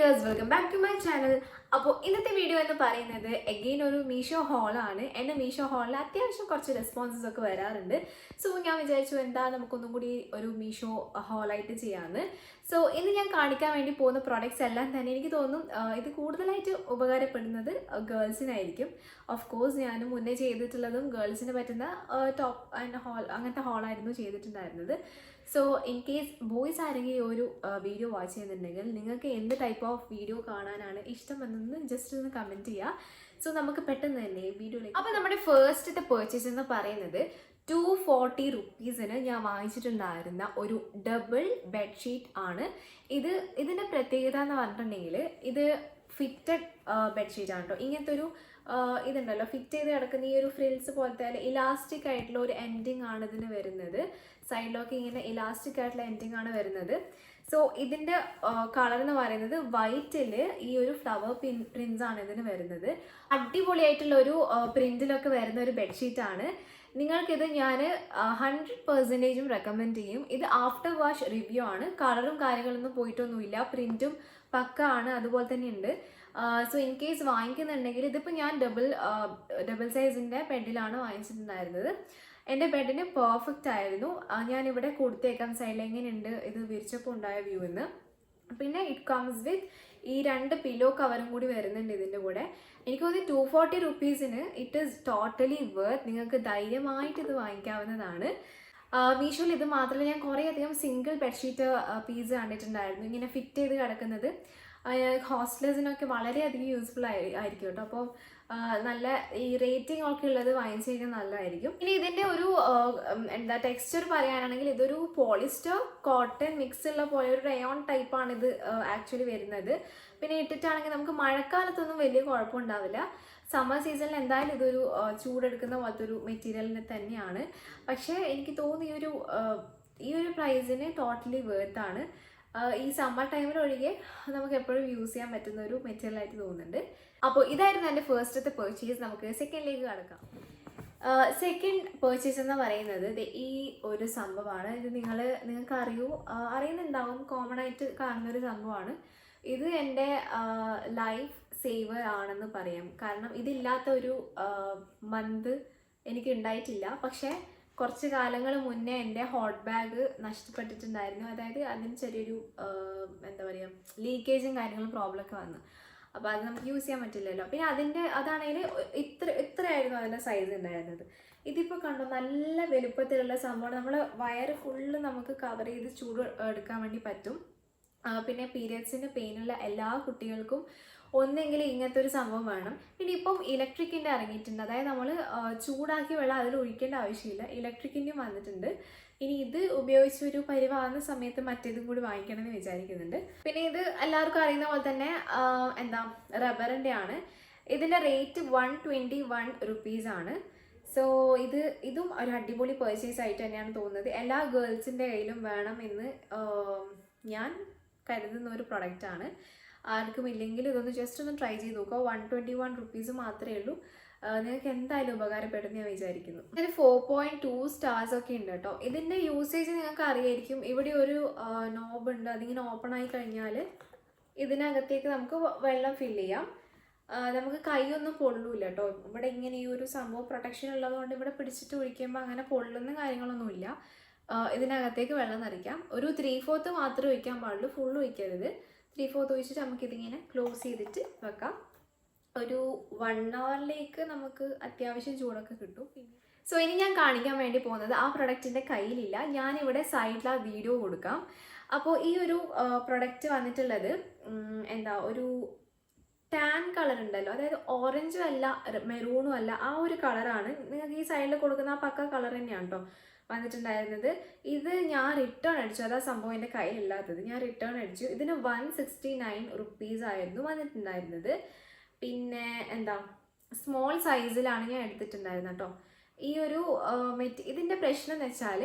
viewers, welcome back to my channel. അപ്പോൾ ഇന്നത്തെ video എന്ന് പറയുന്നത് അഗെയിൻ ഒരു മീഷോ ഹോളാണ്. എൻ്റെ മീഷോ ഹോളിൽ അത്യാവശ്യം കുറച്ച് റെസ്പോൺസസ് ഒക്കെ വരാറുണ്ട്. സോ ഞാൻ വിചാരിച്ചു എന്താ നമുക്കൊന്നും കൂടി ഒരു മീഷോ ഹോളായിട്ട് ചെയ്യാമെന്ന്. സോ ഇന്ന് ഞാൻ കാണിക്കാൻ വേണ്ടി പോകുന്ന പ്രോഡക്റ്റ്സ് എല്ലാം തന്നെ എനിക്ക് തോന്നും ഇത് കൂടുതലായിട്ട് ഉപകാരപ്പെടുന്നത് ഗേൾസിനായിരിക്കും. ഓഫ് കോഴ്സ് ഞാൻ മുന്നേ ചെയ്തിട്ടുള്ളതും ഗേൾസിന് പറ്റുന്ന ടോപ്പ് ആൻഡ് ഹോൾ അങ്ങനത്തെ ഹോളായിരുന്നു ചെയ്തിട്ടുണ്ടായിരുന്നത്. സോ ഇൻ കേസ് ബോയ്സ് ആരെങ്കിലും ഈ ഒരു വീഡിയോ വാച്ച് ചെയ്യുന്നുണ്ടെങ്കിൽ നിങ്ങൾക്ക് എന്ത് ടൈപ്പ് ഓഫ് വീഡിയോ കാണാനാണ് ഇഷ്ടമെന്നൊന്ന് ജസ്റ്റ് ഒന്ന് കമൻറ്റ് ചെയ്യുക. സോ നമുക്ക് പെട്ടെന്ന് തന്നെ വീഡിയോയിലേക്ക്. അപ്പോൾ നമ്മുടെ ഫസ്റ്റത്തെ പർച്ചേസ് എന്ന് പറയുന്നത് 240 റുപ്പീസിന് ഞാൻ വാങ്ങിച്ചിട്ടുണ്ടായിരുന്ന ഒരു ഡബിൾ ബെഡ്ഷീറ്റ് ആണ്. ഇതിൻ്റെ പ്രത്യേകത എന്ന് പറഞ്ഞിട്ടുണ്ടെങ്കിൽ ഇത് ഫിറ്റഡ് ബെഡ്ഷീറ്റ് ആണ് കേട്ടോ. ഇങ്ങനത്തെ ഒരു ഇതുണ്ടല്ലോ ഫിറ്റ് ചെയ്ത് കിടക്കുന്ന ഈ ഒരു ഫ്രിൽസ് പോലത്തെ അല്ലെ ഇലാസ്റ്റിക് ആയിട്ടുള്ള ഒരു എൻഡിങ് ആണ് ഇതിന് വരുന്നത്. സൈഡിലൊക്കെ ഇങ്ങനെ ഇലാസ്റ്റിക് ആയിട്ടുള്ള എൻഡിങ് ആണ് വരുന്നത്. സോ ഇതിൻ്റെ കളർ എന്ന് പറയുന്നത് വൈറ്റിൽ ഈ ഒരു ഫ്ലവർ പ്രിന്റ്സ് ആണ് ഇതിന് വരുന്നത്. അടിപൊളിയായിട്ടുള്ള ഒരു പ്രിന്റിലൊക്കെ വരുന്ന ഒരു ബെഡ്ഷീറ്റാണ്. നിങ്ങൾക്കിത് ഞാൻ 100% റെക്കമെൻഡ് ചെയ്യും. ഇത് ആഫ്റ്റർ വാഷ് റിവ്യൂ ആണ്. കളറും കാര്യങ്ങളൊന്നും പോയിട്ടൊന്നുമില്ല, പ്രിന്റും പക്ക ആണ്, അതുപോലെ തന്നെ ഉണ്ട്. സോ ഇൻ കേസ് വാങ്ങിക്കുന്നുണ്ടെങ്കിൽ ഇതിപ്പോൾ ഞാൻ ഡബിൾ സൈസിൻ്റെ ബെഡിലാണ് വാങ്ങിച്ചിട്ടുണ്ടായിരുന്നത്. എൻ്റെ ബെഡിന് പെർഫെക്റ്റ് ആയിരുന്നു. ഞാനിവിടെ കൊടുത്തേക്കാം സൈഡിൽ എങ്ങനെയുണ്ട് ഇത് വിരിച്ചപ്പോൾ ഉണ്ടായ വ്യൂ എന്ന്. പിന്നെ ഇറ്റ് കംസ് വിത്ത് ഈ 2 പില്ലോ കവറും കൂടി വരുന്നുണ്ട് ഇതിൻ്റെ കൂടെ. എനിക്ക് തോന്നി 240 റുപ്പീസിന് ഇറ്റ് ഈസ് ടോട്ടലി വർത്ത്. നിങ്ങൾക്ക് ധൈര്യമായിട്ട് ഇത് വാങ്ങിക്കാവുന്നതാണ്. മീഷോയിൽ ഇത് മാത്രമല്ല, ഞാൻ കുറേയധികം സിംഗിൾ ബെഡ്ഷീറ്റ് പീസ് കണ്ടിട്ടുണ്ടായിരുന്നു ഇങ്ങനെ ഫിറ്റ് ചെയ്ത് കിടക്കുന്നത്. ഹോസ്റ്റലേഴ്സിനൊക്കെ വളരെയധികം യൂസ്ഫുൾ ആയിരിക്കും കേട്ടോ. അപ്പോൾ നല്ല ഈ റേറ്റിംഗ് ഒക്കെ ഉള്ളത് വാങ്ങിച്ചു കഴിഞ്ഞാൽ നല്ലതായിരിക്കും. ഇനി ഇതിൻ്റെ ഒരു ടെക്സ്ചർ പറയുകയാണെങ്കിൽ ഇതൊരു പോളിസ്റ്റർ കോട്ടൺ മിക്സ് ഉള്ള പോലെ ഒരു റയോൺ ടൈപ്പാണ് ഇത് ആക്ച്വലി വരുന്നത്. പിന്നെ ഇട്ടിട്ടാണെങ്കിൽ നമുക്ക് മഴക്കാലത്തൊന്നും വലിയ കുഴപ്പമുണ്ടാവില്ല. സമ്മർ സീസണിൽ എന്തായാലും ഇതൊരു ചൂടെടുക്കുന്ന പോലത്തെ ഒരു മെറ്റീരിയലിന് തന്നെയാണ്. പക്ഷേ എനിക്ക് തോന്നുന്നു ഈ ഒരു പ്രൈസിന് ടോട്ടലി വേർത്താണ്. ഈ സമ്മർ ടൈമിൽ ഒഴികെ നമുക്ക് എപ്പോഴും യൂസ് ചെയ്യാൻ പറ്റുന്ന ഒരു മെറ്റീരിയൽ ആയിട്ട് തോന്നുന്നുണ്ട്. അപ്പോൾ ഇതായിരുന്നു എൻ്റെ ഫസ്റ്റത്തെ പർച്ചേസ്. നമുക്ക് സെക്കൻഡിലേക്ക് കടക്കാം. സെക്കൻഡ് പർച്ചേസ് എന്ന് പറയുന്നത് ഈ ഒരു സംഭവമാണ്. ഇത് നിങ്ങൾക്ക് അറിയുന്നുണ്ടാവും, കോമൺ ആയിട്ട് കാണുന്നൊരു സംഭവമാണ്. ഇത് എൻ്റെ ലൈഫ് സേവർ ആണെന്ന് പറയാം. കാരണം ഇതില്ലാത്ത ഒരു മന്ത് എനിക്ക് ഉണ്ടായിട്ടില്ല. പക്ഷേ കുറച്ച് കാലങ്ങൾ മുന്നേ എൻ്റെ ഹോട്ട് ബാഗ് നഷ്ടപ്പെട്ടിട്ടുണ്ടായിരുന്നു. അതായത് അതിന് ചെറിയൊരു എന്താ പറയുക ലീക്കേജും കാര്യങ്ങളും പ്രോബ്ലമൊക്കെ വന്നു. അപ്പോൾ അത് നമുക്ക് യൂസ് ചെയ്യാൻ പറ്റില്ലല്ലോ. പിന്നെ അതാണെങ്കിൽ ഇത്രയായിരുന്നു അതിൻ്റെ സൈസ് ഉണ്ടായിരുന്നത്. ഇതിപ്പോൾ കണ്ടോ നല്ല വലുപ്പത്തിലുള്ള സംഭവമാണ്. നമ്മൾ വയറ് ഫുള്ള് നമുക്ക് കവർ ചെയ്ത് ചൂട് എടുക്കാൻ വേണ്ടി പറ്റും. പിന്നെ പീരിയഡ്സിന് പെയിനുള്ള എല്ലാ കുട്ടികൾക്കും ഒന്നെങ്കിലും ഇങ്ങനത്തെ ഒരു സംഭവം വേണം. പിന്നെ ഇപ്പം ഇലക്ട്രിക്കിൻ്റെ ഇറങ്ങിയിട്ടുണ്ട്. അതായത് നമ്മൾ ചൂടാക്കി വെള്ളം അതിൽ ഒഴിക്കേണ്ട ആവശ്യമില്ല, ഇലക്ട്രിക്കിൻ്റെയും വന്നിട്ടുണ്ട്. ഇനി ഇത് ഉപയോഗിച്ച് ഒരു പരിവാകുന്ന സമയത്ത് മറ്റേതും കൂടി വാങ്ങിക്കണമെന്ന് വിചാരിക്കുന്നുണ്ട്. പിന്നെ ഇത് എല്ലാവർക്കും അറിയുന്ന പോലെ തന്നെ റബ്ബറിൻ്റെ ആണ്. ഇതിൻ്റെ റേറ്റ് 121 റുപ്പീസാണ്. സോ ഇതും ഒരു അടിപൊളി പർച്ചേസ് ആയിട്ട് തന്നെയാണ് തോന്നുന്നത്. എല്ലാ ഗേൾസിൻ്റെ കയ്യിലും വേണം എന്ന് ഞാൻ കരുതുന്ന ഒരു പ്രൊഡക്റ്റാണ്. ആർക്കും ഇല്ലെങ്കിൽ ഇതൊന്ന് ജസ്റ്റ് ഒന്ന് ട്രൈ ചെയ്ത് നോക്കുക. 121 റുപ്പീസ് മാത്രമേ ഉള്ളൂ. നിങ്ങൾക്ക് എന്തായാലും ഉപകാരപ്പെടുമെന്ന് ഞാൻ വിചാരിക്കുന്നു. ഇതിന് 4.2 സ്റ്റാർസ് ഒക്കെ ഉണ്ട് കേട്ടോ. ഇതിൻ്റെ യൂസേജ് നിങ്ങൾക്ക് അറിയായിരിക്കും. ഇവിടെ ഒരു നോബ് ഉണ്ട്. അതിങ്ങനെ ഓപ്പൺ ആയി കഴിഞ്ഞാൽ ഇതിനകത്തേക്ക് നമുക്ക് വെള്ളം ഫില്ല് ചെയ്യാം. നമുക്ക് കൈയൊന്നും പൊള്ളൂല്ല കേട്ടോ. ഇവിടെ ഇങ്ങനെ ഈ ഒരു സംഭവം പ്രൊട്ടക്ഷൻ ഉള്ളതുകൊണ്ട് ഇവിടെ പിടിച്ചിട്ട് ഒഴിക്കുമ്പോൾ അങ്ങനെ പൊള്ളുന്ന കാര്യങ്ങളൊന്നുമില്ല. ഇതിനകത്തേക്ക് വെള്ളം നിറയ്ക്കാം. ഒരു 3/4 മാത്രമേ ഒഴിക്കാൻ പാടുള്ളൂ, ഫുള്ള് ഒഴിക്കരുത്. 3/4 ഒഴിച്ചിട്ട് നമുക്കിതിങ്ങനെ ക്ലോസ് ചെയ്തിട്ട് വെക്കാം. ഒരു 1 ഹവറിലേക്ക് നമുക്ക് അത്യാവശ്യം ചൂടൊക്കെ കിട്ടും. സോ ഇനി ഞാൻ കാണിക്കാൻ വേണ്ടി പോകുന്നത് ആ പ്രൊഡക്റ്റിൻ്റെ കയ്യിലില്ല, ഞാനിവിടെ സൈഡിൽ ആ വീഡിയോ കൊടുക്കാം. അപ്പോൾ ഈ ഒരു പ്രൊഡക്റ്റ് വന്നിട്ടുള്ളത് ഒരു ടാൻ കളർ ഉണ്ടല്ലോ, അതായത് ഓറഞ്ചും അല്ല മെറൂണും അല്ല, ആ ഒരു കളറാണ്. നിങ്ങൾക്ക് ഈ സൈഡിൽ കൊടുക്കുന്ന ആ പക്ക കളർ തന്നെയാണ് കേട്ടോ വന്നിട്ടുണ്ടായിരുന്നത്. ഇത് ഞാൻ റിട്ടേൺ അടിച്ചു. അതാ സംഭവം എൻ്റെ കയ്യിലില്ലാത്തത്. ഞാൻ റിട്ടേൺ അടിച്ചു. ഇതിന് 169 റുപ്പീസ് ആയിരുന്നു വന്നിട്ടുണ്ടായിരുന്നത്. പിന്നെ സ്മോൾ സൈസിലാണ് ഞാൻ എടുത്തിട്ടുണ്ടായിരുന്നത് കേട്ടോ. ഈ ഒരു ഇതിൻ്റെ പ്രശ്നം എന്ന് വെച്ചാൽ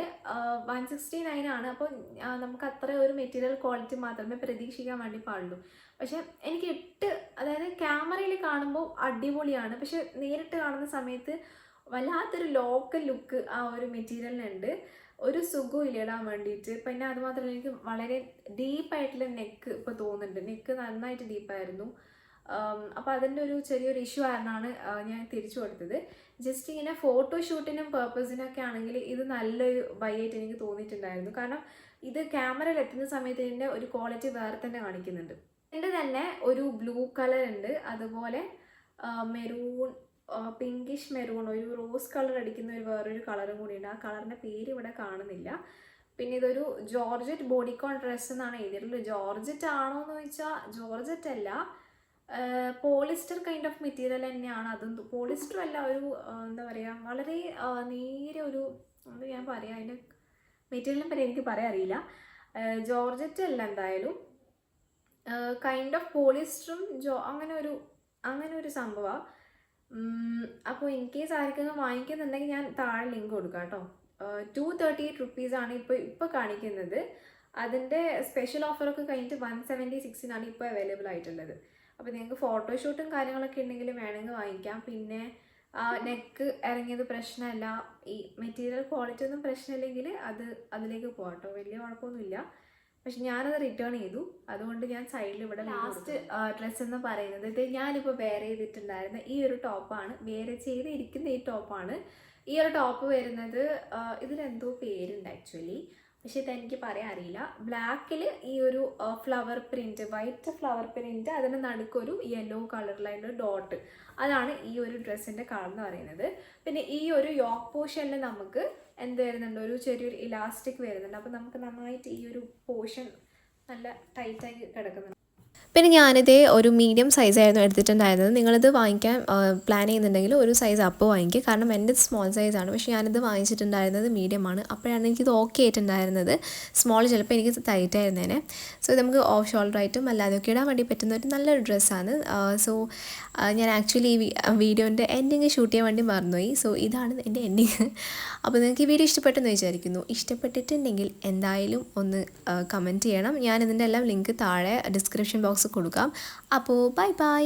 169 ആണ്. അപ്പോൾ നമുക്ക് അത്ര ഒരു മെറ്റീരിയൽ ക്വാളിറ്റി മാത്രമേ പ്രതീക്ഷിക്കാൻ വേണ്ടി പാടുള്ളൂ. പക്ഷെ എനിക്ക് അതായത് ക്യാമറയിൽ കാണുമ്പോൾ അടിപൊളിയാണ്, പക്ഷെ നേരിട്ട് കാണുന്ന സമയത്ത് വല്ലാത്തൊരു ലോക്കൽ ലുക്ക് ആ ഒരു മെറ്റീരിയലിനുണ്ട്. ഒരു സുഖവും ഇല്ല ഇടാൻ വേണ്ടിയിട്ട്. പിന്നെ അതുമാത്രമല്ല എനിക്ക് വളരെ ഡീപ്പായിട്ടുള്ള നെക്ക് ഇപ്പോൾ തോന്നുന്നുണ്ട്. നെക്ക് നന്നായിട്ട് ഡീപ്പായിരുന്നു. അപ്പോൾ അതിൻ്റെ ഒരു ചെറിയൊരു ഇഷ്യൂ കാരണമാണ് ഞാൻ തിരിച്ചു കൊടുത്തത്. ജസ്റ്റ് ഇങ്ങനെ ഫോട്ടോഷൂട്ടിനും പേർപ്പസിനൊക്കെ ആണെങ്കിൽ ഇത് നല്ലൊരു ബൈയായിട്ട് എനിക്ക് തോന്നിയിട്ടുണ്ടായിരുന്നു. കാരണം ഇത് ക്യാമറയിൽ എത്തുന്ന സമയത്ത് ഇതിൻ്റെ ഒരു ക്വാളിറ്റി വേറെ തന്നെ കാണിക്കുന്നുണ്ട്. ഇതിൻ്റെ തന്നെ ഒരു ബ്ലൂ കളർ ഉണ്ട്, അതുപോലെ മെറൂൺ, പിങ്കിഷ് മെറൂൺ, ഒരു റോസ് കളർ അടിക്കുന്ന ഒരു വേറൊരു കളറും കൂടി ഉണ്ട്. ആ കളറിൻ്റെ പേര് ഇവിടെ കാണുന്നില്ല. പിന്നെ ഇതൊരു ജോർജറ്റ് ബോഡിക്കോൺ ഡ്രസ്സ് എന്നാണ് എഴുതിയിട്ടുള്ളത്. ജോർജറ്റ് ആണോ എന്ന് ചോദിച്ചാൽ ജോർജറ്റ് അല്ല, പോളിസ്റ്റർ കൈൻഡ് ഓഫ് മെറ്റീരിയൽ തന്നെയാണ്. അതും പോളിസ്റ്റർ അല്ല, ഒരു എന്താ പറയുക, വളരെ നേരെ ഒരു എന്താ ഞാൻ പറയാം, അതിൻ്റെ മെറ്റീരിയലിനെ പറ്റി എനിക്ക് പറയാൻ അറിയില്ല. ജോർജറ്റ് അല്ല എന്തായാലും, കൈൻഡ് ഓഫ് പോളിസ്റ്ററും അങ്ങനെ ഒരു സംഭവമാണ്. അപ്പോൾ ഇൻ കേസ് ആർക്കെങ്കിലും വാങ്ങിക്കുന്നുണ്ടെങ്കിൽ ഞാൻ താഴെ ലിങ്ക് കൊടുക്കാം കേട്ടോ. 238 റുപ്പീസാണ് ഇപ്പോൾ കാണിക്കുന്നത്. അതിൻ്റെ സ്പെഷ്യൽ ഓഫറൊക്കെ കഴിഞ്ഞിട്ട് 176 ഇപ്പോൾ അവൈലബിൾ ആയിട്ടുള്ളത്. അപ്പോൾ നിങ്ങൾക്ക് ഫോട്ടോഷൂട്ടും കാര്യങ്ങളൊക്കെ ഉണ്ടെങ്കിൽ വേണമെങ്കിൽ വാങ്ങിക്കാം. പിന്നെ നെക്ക് ഇറങ്ങിയത് പ്രശ്നമല്ല, ഈ മെറ്റീരിയൽ ക്വാളിറ്റി ഒന്നും പ്രശ്നമില്ലെങ്കിൽ അതിലേക്ക് പോകാം കേട്ടോ, വലിയ കുഴപ്പമൊന്നുമില്ല. പക്ഷെ ഞാനത് റിട്ടേൺ ചെയ്തു, അതുകൊണ്ട് ഞാൻ സൈഡിൽ ഇവിടെ ലാസ്റ്റ് ഡ്രസ്സ് എന്ന് പറയുന്നത് ഇത് ഞാനിപ്പോൾ വെയർ ചെയ്തിട്ടുണ്ടായിരുന്ന ഈ ഒരു ടോപ്പാണ്. വെയർ ചെയ്തിരിക്കുന്ന ഈ ടോപ്പാണ്. ഈ ഒരു ടോപ്പ് വരുന്നത് ഇതിലെന്തോ പേരുണ്ട് ആക്ച്വലി, പക്ഷെ ഇതെനിക്ക് പറയാൻ അറിയില്ല. ബ്ലാക്കിൽ ഈ ഒരു flower print, white flower print, അതിന് നടുക്കൊരു യെല്ലോ കളറിലായിട്ട് ഡോട്ട്, അതാണ് ഈ ഒരു ഡ്രസ്സിൻ്റെ കളർ എന്ന് പറയുന്നത്. പിന്നെ ഈ ഒരു യോക്ക് പോർഷനിൽ നമുക്ക് എന്ത് വരുന്നുണ്ട്, ഒരു ചെറിയൊരു ഇലാസ്റ്റിക് വരുന്നുണ്ട്. അപ്പോൾ നമുക്ക് നന്നായിട്ട് ഈ ഒരു പോർഷൻ നല്ല ടൈറ്റായി കിടക്കുന്നുണ്ട്. പിന്നെ ഞാനിതേ ഒരു മീഡിയം സൈസായിരുന്നു എടുത്തിട്ടുണ്ടായിരുന്നത്. നിങ്ങളിത് വാങ്ങിക്കാൻ പ്ലാൻ ചെയ്യുന്നുണ്ടെങ്കിൽ ഒരു സൈസ് അപ്പ് വാങ്ങിക്കുക. കാരണം എൻ്റെ സ്മോൾ സൈസാണ്, പക്ഷേ ഞാനിത് വാങ്ങിച്ചിട്ടുണ്ടായിരുന്നത് മീഡിയമാണ്. അപ്പോഴാണ് എനിക്കിത് ഓക്കെ ആയിട്ടുണ്ടായിരുന്നത്. സ്മോൾ ചിലപ്പോൾ എനിക്ക് ടൈറ്റ് ആയിരുന്നേനെ. സോ ഇത് നമുക്ക് ഓഫ് ഷോൾഡറായിട്ടും അല്ലാതെയൊക്കെ ഇടാൻ വേണ്ടി പറ്റുന്ന ഒരു നല്ലൊരു ഡ്രസ്സാണ്. സോ ഞാൻ ആക്ച്വലി ഈ വീഡിയോൻ്റെ എൻഡിങ് ഷൂട്ട് ചെയ്യാൻ വേണ്ടി മറന്നുപോയി. സോ ഇതാണ് എൻ്റെ എൻഡിങ്. അപ്പോൾ നിങ്ങൾക്ക് ഈ വീഡിയോ ഇഷ്ടപ്പെട്ടെന്ന് വിചാരിക്കുന്നു. ഇഷ്ടപ്പെട്ടിട്ടുണ്ടെങ്കിൽ എന്തായാലും ഒന്ന് കമൻറ്റ് ചെയ്യണം. ഞാൻ ഇതിൻ്റെ എല്ലാം ലിങ്ക് താഴെ ഡിസ്ക്രിപ്ഷൻ ബോക്സ് കൊടുക്കാം. അപ്പോൾ ബൈ ബൈ.